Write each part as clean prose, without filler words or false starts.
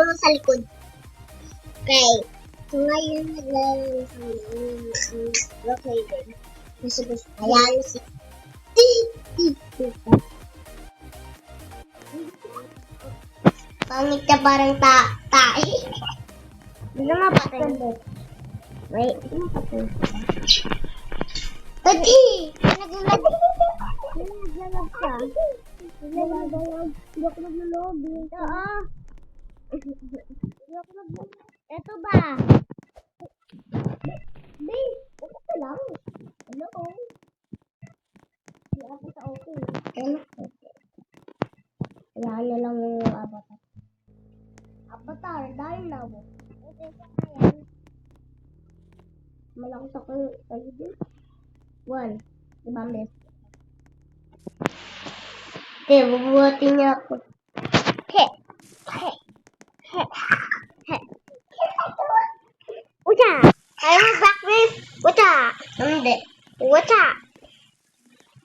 mo sa likod. Okay. So, ngayon, naglalaro kami ng Rock Raider. Kasi gusto ayan si pangit na parang tae. Hindi nga patay. Wait, hindi nga patay. Pati! Naglalag ka. Naglalag. Hindi ako naglalobby. Oo. Hindi ako naglalobby. Eto ba? Babe, okay ka lang. Hello? Hindi ako sa okay. Ano? Kailangan na lang yung avatar. Avatar, dahil na mo. Okay, sa kaya. Malakas ako sa'yo din. 1. Diba, miss? Okay, bubuhatin niya ako. He! He! He! He! Ucha! Kaya mo back, miss? Ucha! Hindi. Ucha!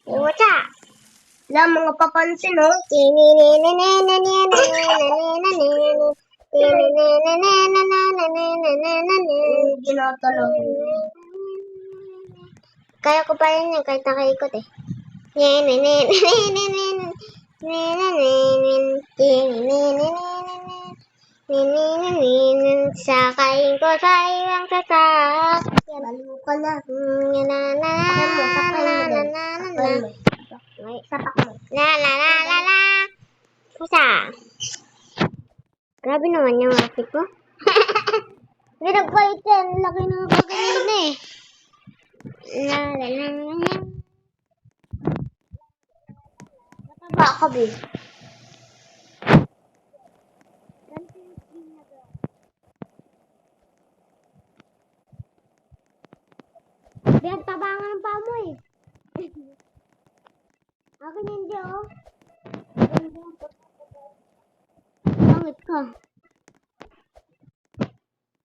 Ucha! Wala mga papansin, no? Ginatalaw. Kaya ko pa rin yun, kahit nakaikot eh. Sakayin ko sa iyong sasak. Baliw ka na. Sapak mo. La. Pusa. Grabe naman yung outfit ko. Hindi nag-fight yan. Laki ng pagkakas na eh. La. Mataba ka, babe. Pinagtabangan ng paa mo eh. Akin hindi oh. Pangit ka.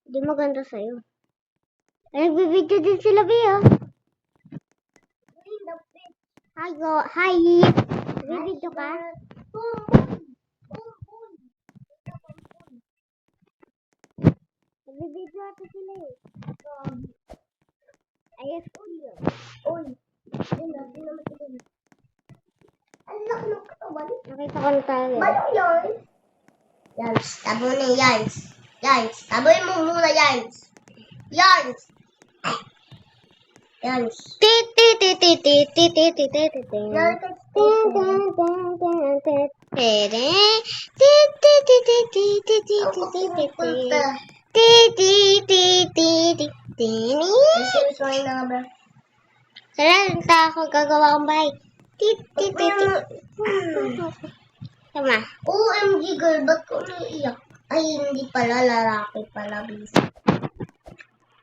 Hindi maganda sa'yo. Ay, nagbibidyo din sila, Bea. Hi. Nagbibidyo ka? Nagbibidyo ata sila eh. Ayos ulo. Uy. Hindi naman sila. Ang laki ng katawan. Nakita ko na tayo. Ba't yun? Yans. Tabo na Yans. Yans. Taboy mo muna Yans. Yans. Yans. Sarang ako gagawa akong bahay. Tama. OMG girl, ba't ko naiiyak? Ay, hindi pala, lalaki pala, bisa.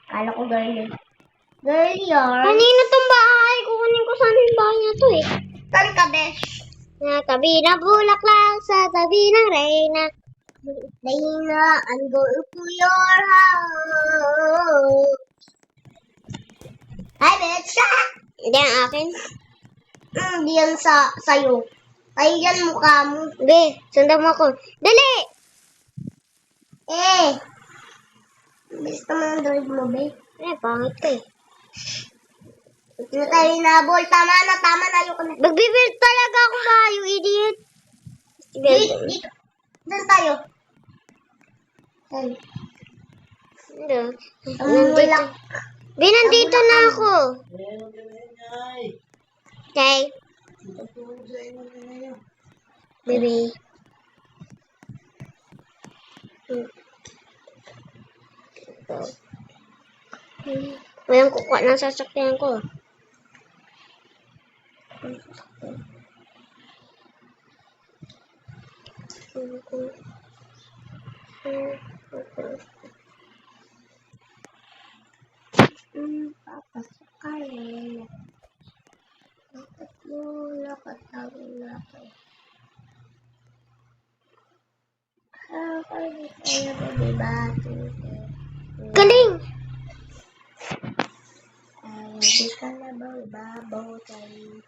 Kala ko girl yun. Girl yun. Kanina tong bahay? Kukunin ko sana yung bahay niya to eh. Saan ka, besh? Natabi na bulaklak sa tabi ng reyna. Reyna, I'm going to your house. Hi, besh! Hindi ang akin. Hindi yan sa'yo. Ay, yan mukha mo. Be, sundan mo ako. Dali! Bilis naman ang drive mo, be. Pangit ka eh. Ito na tayo hinabol. Tama na. Ayoko na. Magbibuild talaga ako ba, you idiot? Dito. Doon tayo. Nandito. Be, nandito na ako. Okay. Baby. Walang kukuha ng sasakyan ko. Papasakayin. Bakit mo nakatawin natin? Galing! Hindi ka na ba ibabaw tayo?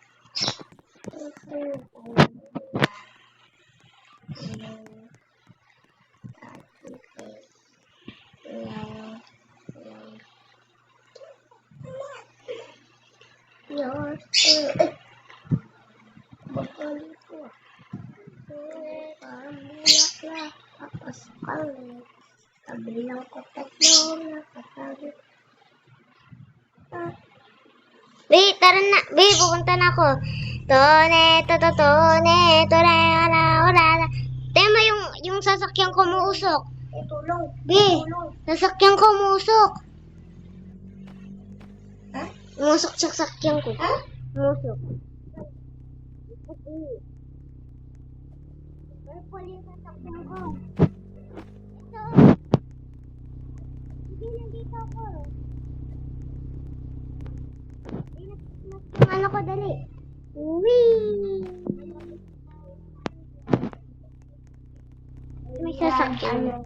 yours. Bakali ko. Bulaklak, tapos kalit. Kabilang ko tatlo, nakatabi. Be, tara na. Be, pupunta na ako. Tone, wala. Tema yung sasakyan ko muusok. Tulong. Be, sasakyan ko muusok. Ha? Muusok sa sasakyan ko. Ha? Muusok. Purple yung sasakyan ko. Ito. Hindi, nandito ako. Ano ko, dali. Wee! May sasakyan.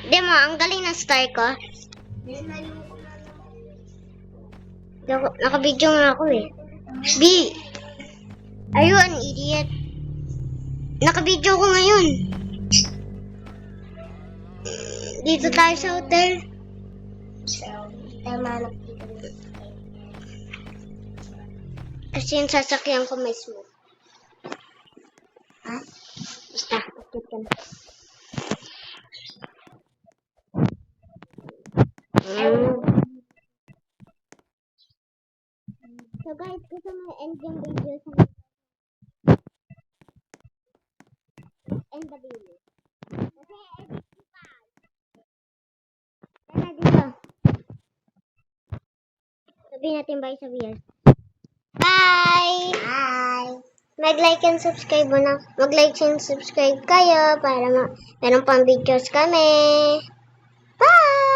Demo, ang galing ng star ko. Naka-video nga ako eh. B! Are you an idiot? Naka-video ko ngayon. Dito tayo sa hotel. Tama na. Kasi yung sasakyan ko may smoke. Ha? Basta, bakit ka na. So guys, gusto mo end yung video sa end the video. Kasi edit ko pa. Tara dito. Sabihin natin bye sa viewers. Bye! Bye! Mag-like and subscribe mo na. Mag-like and subscribe kayo para meron pang videos kami. Bye!